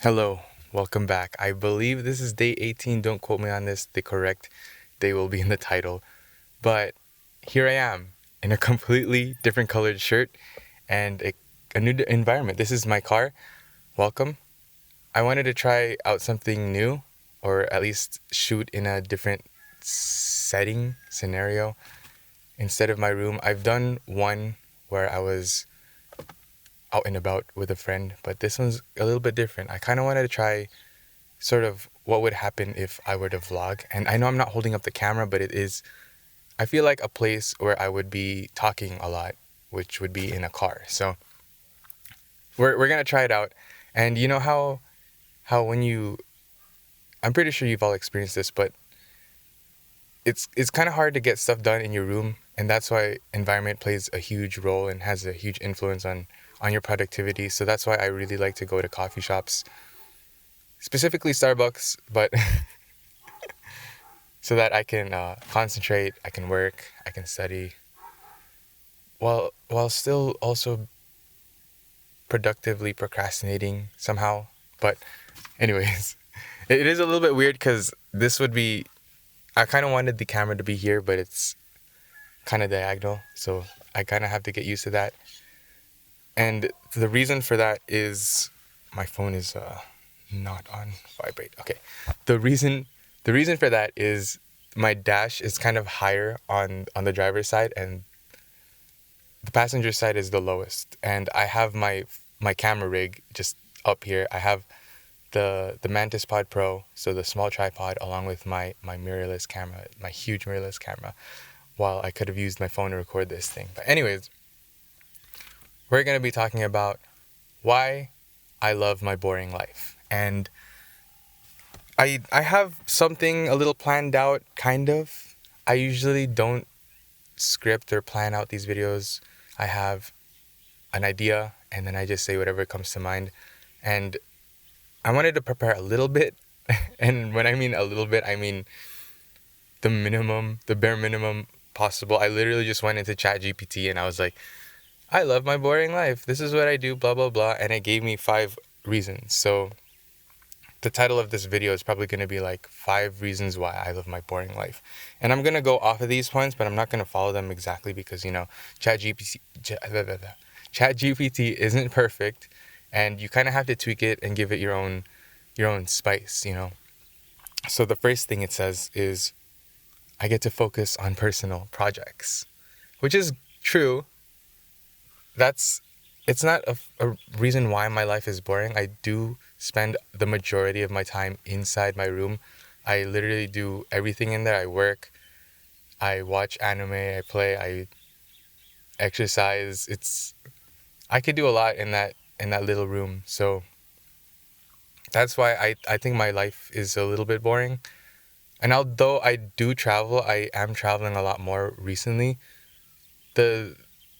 Hello, welcome back. I believe this is day 18. Don't quote me on this. The correct day will be in the title. But here I am in a completely different colored shirt and a new environment. This is my car. Welcome. I wanted to try out something new, or at least shoot in a different scenario instead of my room. I've done one where I was out and about with a friend, but this one's a little bit different. I kind of wanted to try sort of what would happen if I were to vlog. And I know I'm not holding up the camera, but it is, I feel like a place where I would be talking a lot, which would be in a car. So we're gonna try it out. And you know how when you, I'm pretty sure you've all experienced this, but it's kind of hard to get stuff done in your room, and that's why environment plays a huge role and has a huge influence on your productivity. So that's why I really like to go to coffee shops, specifically Starbucks, but so that I can concentrate, I can work, I can study, while still also productively procrastinating somehow. But anyways, it is a little bit weird because this would be, I kind of wanted the camera to be here, but it's kind of diagonal, so I kind of have to get used to that. And the reason for that is my phone is not on vibrate. Okay. The reason for that is my dash is kind of higher on the driver's side, and the passenger side is the lowest. And I have my camera rig just up here. I have the Mantis Pod Pro, so the small tripod, along with my mirrorless camera, my huge mirrorless camera, while I could have used my phone to record this thing. But anyways, we're going to be talking about why I love my boring life. And I have something a little planned out, kind of. I usually don't script or plan out these videos. I have an idea and then I just say whatever comes to mind. And I wanted to prepare a little bit. And when I mean a little bit, I mean the bare minimum possible. I literally just went into ChatGPT and I was like, I love my boring life. This is what I do, blah, blah, blah. And it gave me 5 reasons. So the title of this video is probably going to be like 5 reasons why I love my boring life. And I'm going to go off of these points, but I'm not going to follow them exactly because, ChatGPT isn't perfect, and you kind of have to tweak it and give it your own spice. So the first thing it says is, I get to focus on personal projects, which is true. It's not a reason why my life is boring. I do spend the majority of my time inside my room. I literally do everything in there. I work, I watch anime, I play, I exercise. I could do a lot in that little room. So that's why I think my life is a little bit boring. And although I do travel, I am traveling a lot more recently. The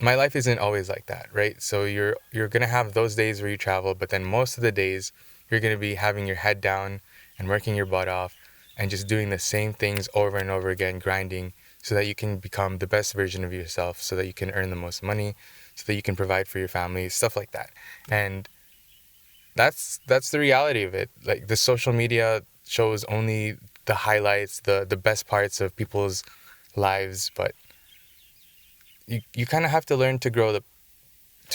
My life isn't always like that, right? So you're gonna have those days where you travel, but then most of the days you're gonna be having your head down and working your butt off and just doing the same things over and over again, grinding, so that you can become the best version of yourself, so that you can earn the most money, so that you can provide for your family, stuff like that. And that's the reality of it. Like, the social media shows only the highlights, the best parts of people's lives, but you kind of have to learn to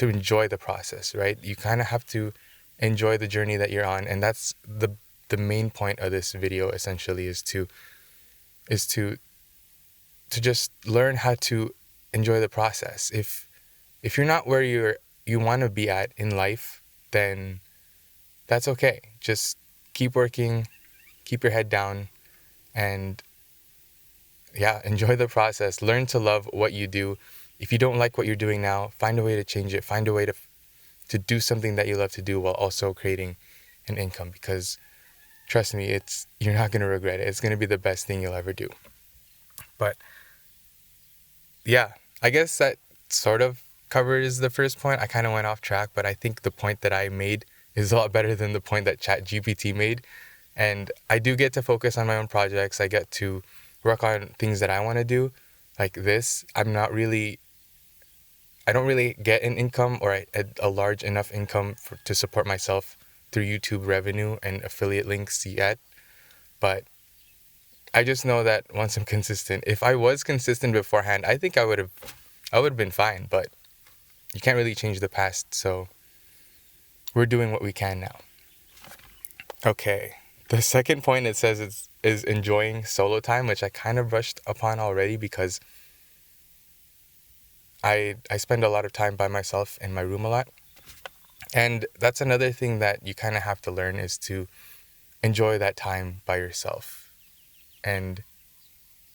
enjoy the process, right? You kind of have to enjoy the journey that you're on, and that's the main point of this video. Essentially, is to just learn how to enjoy the process. If you're not where you want to be at in life, then that's okay. Just keep working, keep your head down, and yeah, enjoy the process. Learn to love what you do. If you don't like what you're doing now, find a way to change it. Find a way to do something that you love to do while also creating an income, because trust me, you're not going to regret it. It's going to be the best thing you'll ever do. But yeah, I guess that sort of covers the first point. I kind of went off track, but I think the point that I made is a lot better than the point that ChatGPT made. And I do get to focus on my own projects. I get to work on things that I want to do, like this. I don't really get an income, or a large enough income to support myself through YouTube revenue and affiliate links yet, but I just know that once I'm consistent, if I was consistent beforehand, I think I would have been fine, but you can't really change the past, so we're doing what we can now. Okay. The second point it says is enjoying solo time, which I kind of brushed upon already because I spend a lot of time by myself in my room a lot. And that's another thing that you kind of have to learn is to enjoy that time by yourself. And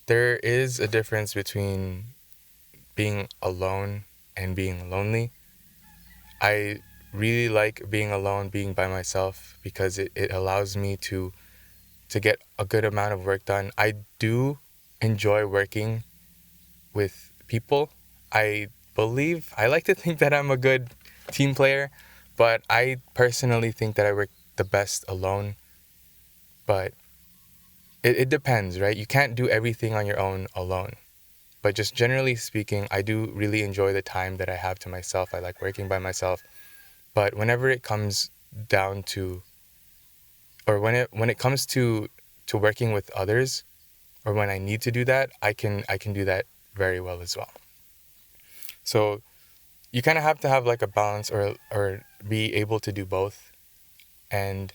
there is a difference between being alone and being lonely. I really like being alone, being by myself, because it allows me to get a good amount of work done. I do enjoy working with people. I like to think that I'm a good team player, but I personally think that I work the best alone. But it depends, right? You can't do everything on your own alone. But just generally speaking, I do really enjoy the time that I have to myself. I like working by myself. But whenever it comes down to, or when it comes to working with others, or when I need to do that, I can do that very well as well. So you kind of have to have like a balance or be able to do both. And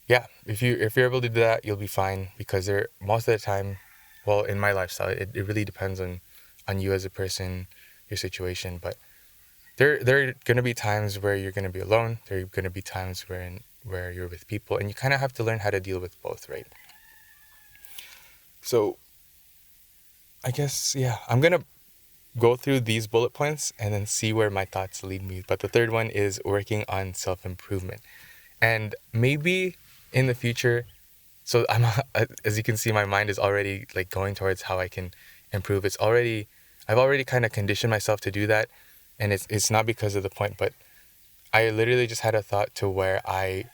yeah, if you're able to do that, you'll be fine because there most of the time, well, in my lifestyle, it really depends on you as a person, your situation, but there are going to be times where you're going to be alone. There are going to be times where you're with people, and you kind of have to learn how to deal with both, right? So I guess, yeah, I'm going to go through these bullet points and then see where my thoughts lead me. But the third one is working on self-improvement. And maybe in the future, so I'm as you can see, my mind is already like going towards how I can improve. I've already kind of conditioned myself to do that, and it's not because of the point, but I literally just had a thought to where I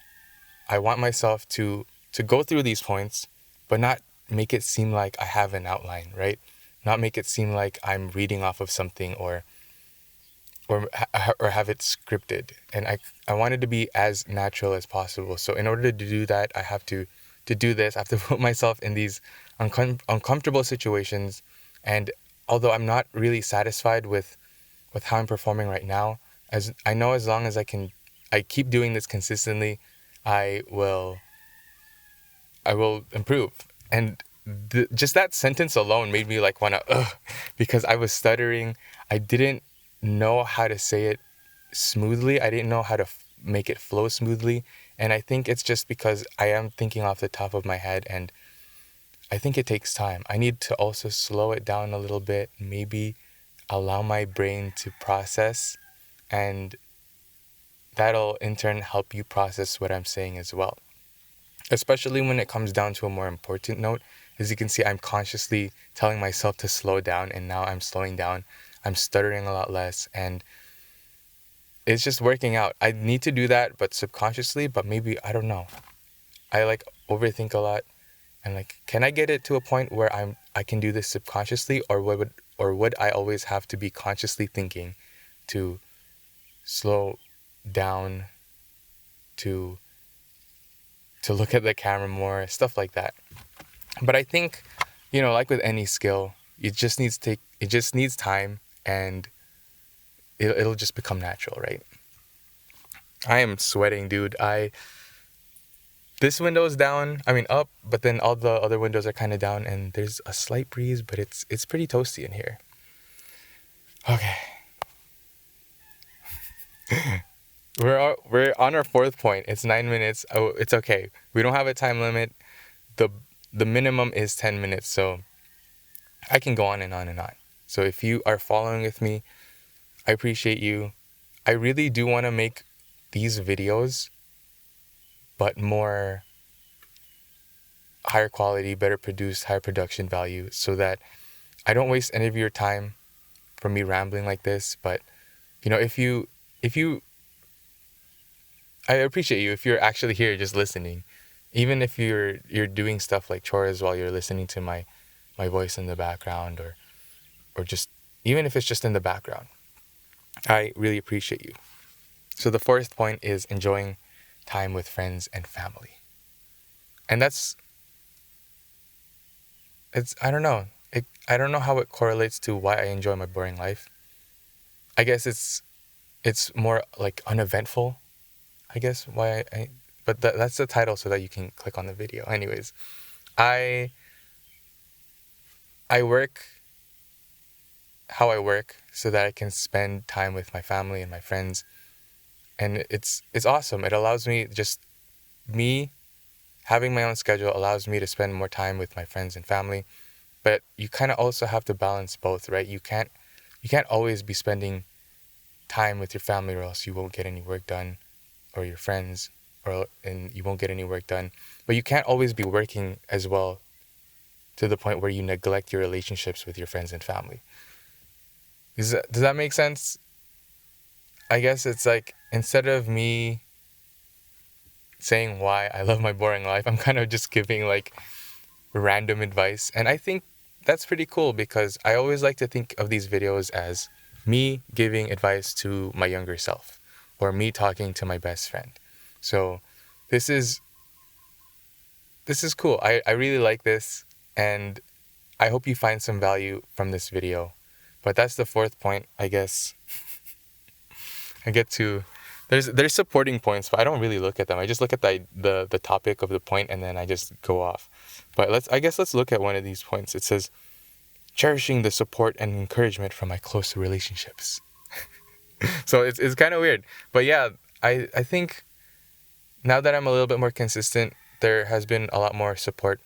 want myself to go through these points, but not make it seem like I have an outline, right? Not make it seem like I'm reading off of something or have it scripted. And I want it to be as natural as possible. So in order to do that, I have to do this. I have to put myself in these uncomfortable situations. And although I'm not really satisfied with how I'm performing right now, as I know, as long as I keep doing this consistently, I will I will improve. And just that sentence alone made me like want to, because I was stuttering. I didn't know how to say it smoothly. I didn't know how to make it flow smoothly. And I think it's just because I am thinking off the top of my head, and I think it takes time. I need to also slow it down a little bit, maybe allow my brain to process, and that'll in turn help you process what I'm saying as well. Especially when it comes down to a more important note. As you can see, I'm consciously telling myself to slow down, and now I'm slowing down. I'm stuttering a lot less, and it's just working out. I need to do that, but subconsciously, but maybe, I don't know. I like overthink a lot, and like, can I get it to a point where I can do this subconsciously, or would I always have to be consciously thinking to slow down, to look at the camera more, stuff like that. But I think, like with any skill, it just needs time, and it'll just become natural, right? I am sweating, dude. This window is down, I mean up, but then all the other windows are kind of down, and there's a slight breeze, but it's pretty toasty in here. Okay. We're on our fourth point. It's 9 minutes. Oh, it's okay. We don't have a time limit. The minimum is 10 minutes, so I can go on and on and on. So if you are following with me, I appreciate you. I really do want to make these videos, but more higher quality, better produced, higher production value, so that I don't waste any of your time from me rambling like this. But if you I appreciate you if you're actually here just listening. Even if you're doing stuff like chores while you're listening to my voice in the background, or just even if it's just in the background. I really appreciate you. So the fourth point is enjoying time with friends and family. And I don't know. I don't know how it correlates to why I enjoy my boring life. I guess it's more like uneventful. I guess why but that's the title so that you can click on the video. Anyways, I I work how I work so that I can spend time with my family and my friends, and it's awesome. It allows me just me having my own schedule allows me to spend more time with my friends and family, but you kind of also have to balance both, right? You can't always be spending time with your family or else you won't get any work done, or your friends, and you won't get any work done. But you can't always be working as well to the point where you neglect your relationships with your friends and family. Does that make sense? I guess it's like instead of me saying why I love my boring life, I'm kind of just giving like random advice. And I think that's pretty cool because I always like to think of these videos as me giving advice to my younger self or me talking to my best friend. So this is cool. I really like this, and I hope you find some value from this video. But that's the fourth point, I guess. I get to there's supporting points, but I don't really look at them. I just look at the topic of the point and then I just go off. But let's look at one of these points. It says cherishing the support and encouragement from my close relationships. So it's kind of weird. But yeah, I think now that I'm a little bit more consistent, there has been a lot more support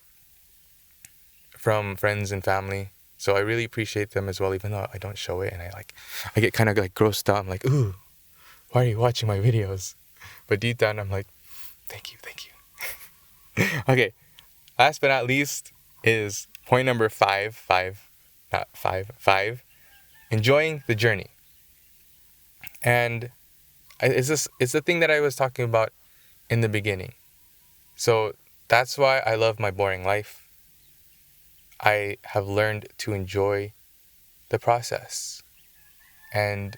from friends and family. So I really appreciate them as well, even though I don't show it and I get kind of like grossed out. I'm like, ooh, why are you watching my videos? But deep down, I'm like, thank you. Okay, last but not least is point number five, enjoying the journey. And it's the thing that I was talking about in the beginning. So that's why I love my boring life. I have learned to enjoy the process. And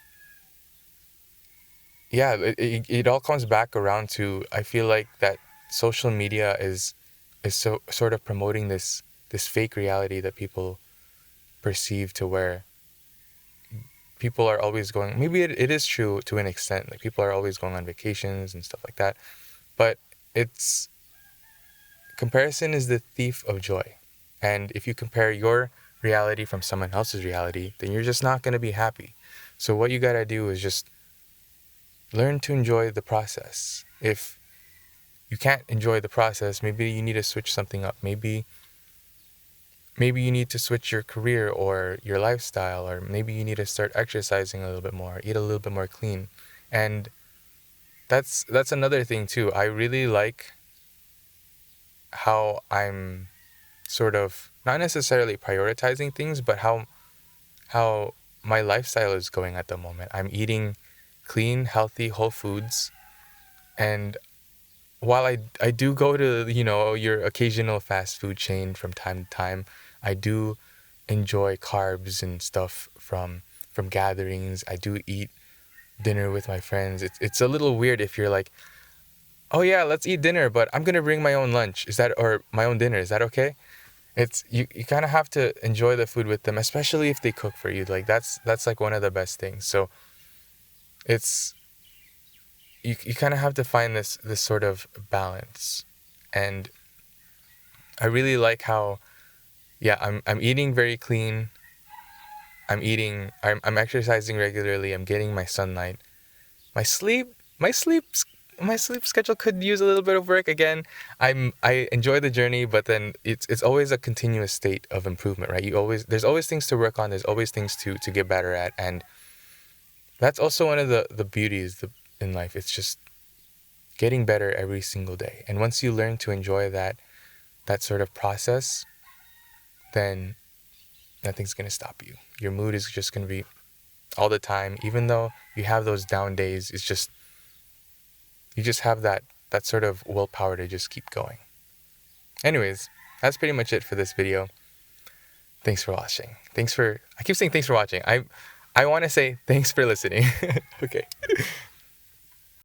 yeah, it all comes back around to, I feel like that social media is so sort of promoting this fake reality that people perceive, to where people are always going, maybe it is true to an extent, like people are always going on vacations and stuff like that, but it's comparison is the thief of joy. And if you compare your reality from someone else's reality, then you're just not going to be happy. So what you got to do is just learn to enjoy the process. If you can't enjoy the process, maybe you need to switch something up. Maybe you need to switch your career or your lifestyle, or maybe you need to start exercising a little bit more, eat a little bit more clean. And that's another thing too. I really like how I'm sort of not necessarily prioritizing things, but how my lifestyle is going at the moment. I'm eating clean, healthy, whole foods. And while I do go to, your occasional fast food chain from time to time, I do enjoy carbs and stuff from gatherings. I do eat dinner with my friends. It's a little weird if you're like, oh yeah, let's eat dinner, but I'm gonna bring my own lunch. Or my own dinner? Is that okay? It's you kind of have to enjoy the food with them, especially if they cook for you. Like that's like one of the best things. So it's you kind of have to find this sort of balance. And I really like how, yeah, I'm eating very clean. I'm exercising regularly. I'm getting my sunlight. My sleep my sleep my sleep schedule could use a little bit of work again. I enjoy the journey, but then it's always a continuous state of improvement, right? There's always things to work on. There's always things to get better at, and that's also one of the beauties in life. It's just getting better every single day. And once you learn to enjoy that sort of process, then nothing's going to stop you. Your mood is just going to be all the time. Even though you have those down days, it's just, you just have that sort of willpower to just keep going. Anyways, that's pretty much it for this video. Thanks for watching. I keep saying thanks for watching. I want to say thanks for listening. Okay.